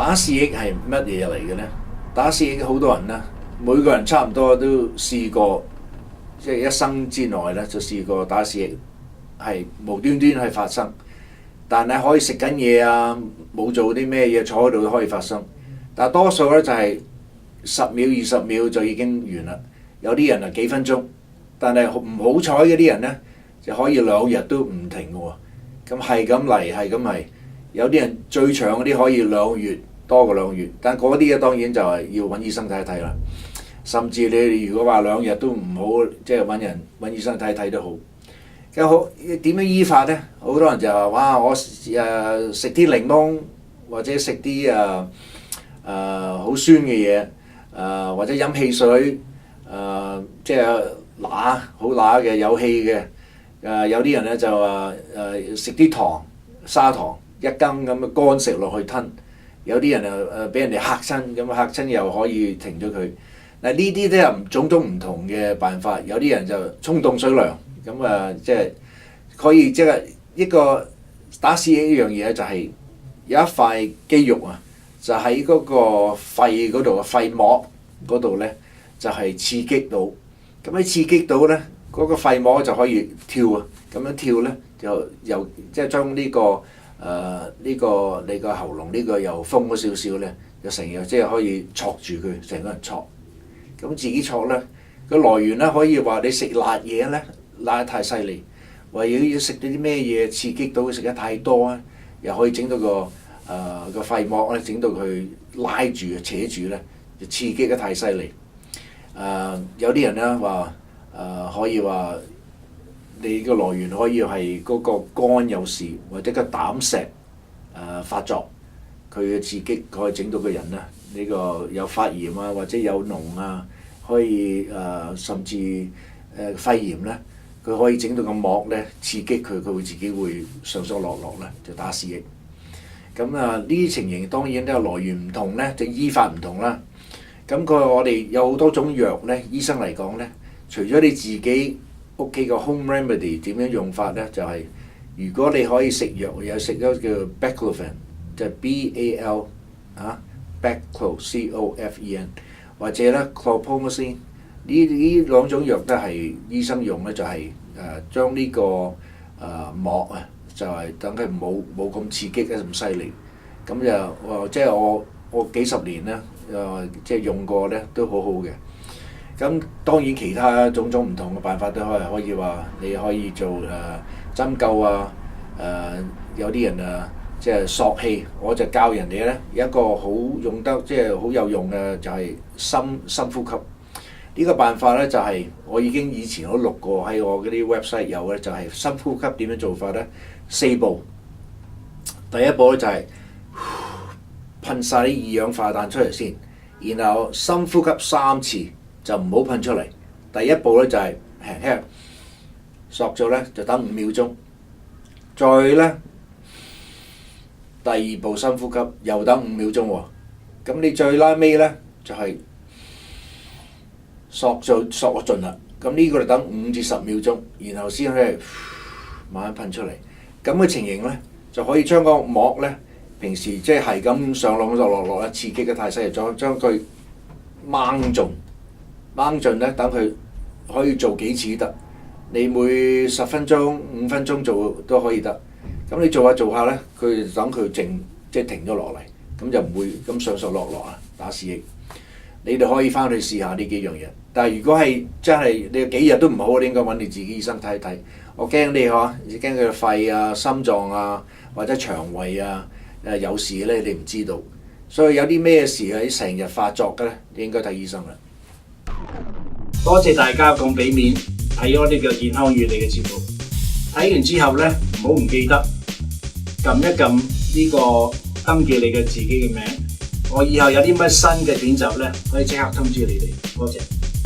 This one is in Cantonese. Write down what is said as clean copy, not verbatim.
打試液係乜嘢嚟嘅咧？打試液好多人咧，每個人差唔多都試過，即係一生之內咧就試過打試液，係無端端係發生。但係可以食緊嘢啊，冇做啲咩嘢，坐喺度都可以發生。但係多數咧就係10秒、20秒就已經完啦。有啲人啊幾分鐘，但係唔好彩嗰啲人咧就可以2日都唔停嘅喎。咁係咁嚟，係咁嚟。有啲人最長嗰啲可以2月多過2月，但嗰啲嘅當然就係要揾醫生睇一睇啦。甚至你如果話2日都唔好，即係揾醫生睇一睇都好。咁好點樣醫法咧？好多人就話：哇！我食啲檸檬，或者食啲好酸嘅嘢，或者飲汽水，即係好乸嘅有氣嘅。有啲人咧就話食啲糖砂糖1羹咁嘅乾食落去吞。有啲人俾人哋嚇親，咁嚇親又可以停咗佢。嗱，呢啲都係種種唔同嘅辦法。有啲人就沖凍水涼。咁即係可以，即係一個打試液一樣嘢，就係有一塊肌肉啊，就喺嗰個肺嗰度嘅肺膜嗰度咧，就係刺激到。咁喺刺激到咧，嗰個肺膜就可以跳啊。咁樣跳咧，就又即係將呢個你個喉嚨呢個又封咗少少咧，就成日即係可以戳住佢，成個人戳。咁自己戳咧，個來源咧可以話你食辣嘢咧。拉得太犀利，或者要食到啲咩嘢刺激到佢食得太多啊，又可以整到個肺膜咧，整到佢拉住扯住咧，就刺激得太犀利。有啲人咧話可以話你個來源可以係嗰個肝有事，或者個膽石發作，佢嘅刺激可以整到個人咧呢個有發炎啊，或者有膿啊，可以甚至肺炎咧。佢可以整到個膜咧刺激佢，佢會自己會上上落落咧，就打試液。咁呢啲情形當然都有來源唔同咧，就醫法唔同啦。咁我哋有好多種藥咧，醫生嚟講咧，除咗你自己屋企個 home remedy 點樣用法咧，就係如果你可以食藥，有食咗叫 baclofen， 就係 BAL baclofen，或者咧 chlorpromazine。呢2種藥都係醫生用咧，就係將呢個膜啊，就係等佢冇咁刺激咧，咁犀利。咁就即係我幾十年咧，即係用過咧都好好嘅。咁當然其他種種唔同嘅辦法都可以話你可以做針灸啊，有啲人即係索氣，我就教人哋咧有一個好用得即係好有用嘅就係深呼吸。呢個辦法咧就係我已經以前都錄過喺我嗰啲 website 有咧，就係深呼吸點樣做法咧？4步。第一步咧就係噴晒啲二氧化碳出嚟先，然後深呼吸3次，就唔好噴出嚟。第一步咧就係輕輕索咗咧，就等5秒鐘。再咧第2步深呼吸，又等5秒鐘喎。咁你最拉尾咧就係索咗盡啦，咁呢個就等5至10秒鐘，然後先去慢慢噴出嚟。咁嘅情形咧，就可以將個膜咧，平時即係咁上落咧，刺激得太犀利，再將佢掹盡咧，等佢可以做幾次得。你每10分鐘、5分鐘做都可以得。咁你做下咧，佢等佢靜，即係停咗落嚟，咁就唔會咁上落啊打試液。你哋可以翻去試下呢幾樣嘢，但係如果係真係你幾日都唔好，你應該揾你自己醫生睇一睇。我驚你驚佢嘅肺啊、心臟啊或者腸胃啊有事咧，你唔知道。所以有啲咩事喺成日發作嘅咧，你應該睇醫生啦。多謝大家咁俾面睇咗呢個健康與你嘅節目。睇完之後咧，唔記得撳一撳呢個登記你嘅自己嘅名。我以後有啲乜新嘅片集咧，可以即刻通知你哋。多謝。